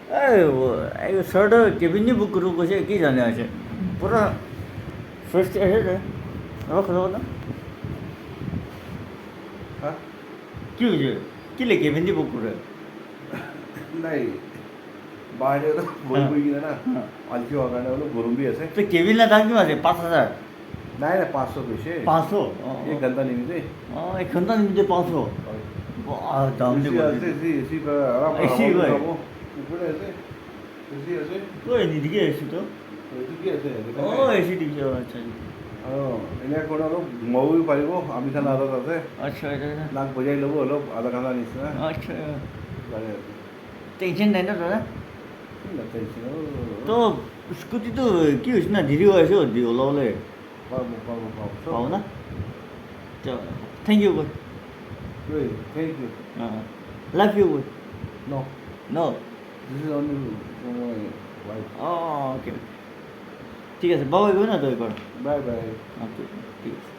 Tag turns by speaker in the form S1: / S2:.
S1: এই ওচৰতে cabin book কৰিব কৈছে কি জানে আছে পুৰা ফ্ৰেছ আছে যে অলপ খবৰ না
S2: হ্যাঁ
S1: কি হৈছে কি লে কেবিন বুক কৰে
S2: নাই বাইরে তো বই
S1: হ্যাঁ
S2: বই কিনা না
S1: হ্যাঁ
S2: আজকে অগানে হলো গরম भी আছে
S1: তো কেবিনৰ দাম কিমান আছে 5,000
S2: নাই না 500 पैसे
S1: 500
S2: एक घंटा नहीं मिलते
S1: एक घंटा निम्ति 500 दाम
S2: इसी ऐसे इसी इसी पर आराम से
S1: ऐसी
S2: हवा
S1: भाई।
S2: खाओ ऊपर ऐसे इसी ऐसे
S1: ঐ নিদিকে এসি তো
S2: इसी की ऐसे
S1: এসি দিছে আচ্ছা
S2: এনে কোনো অলপ ঘুমাবও পাৰিব আমি খানা অলপ আছে
S1: আচ্ছা এটা
S2: নাক বজাই ল'ব অলপ আধা ঘণ্টা নিচিনা
S1: আচ্ছা
S2: পাৰে
S1: টেনশ্যন নাই না দাদা
S2: টেনশ্যন
S1: তো স্কুটিটো কি হৈছে না দেৰি হৈ আছে ওলাবলৈ
S2: পাব পাব পাব
S1: পাব না থেংক ইউ গৈ
S2: থ্যাংক ইউ
S1: লাভ ইউ গৈ
S2: no
S1: no
S2: this is only for my wife
S1: okay ঠিক আছে বাবা গৈ না তই এবাৰ
S2: বাই বাই
S1: অ'কে ঠিক আছে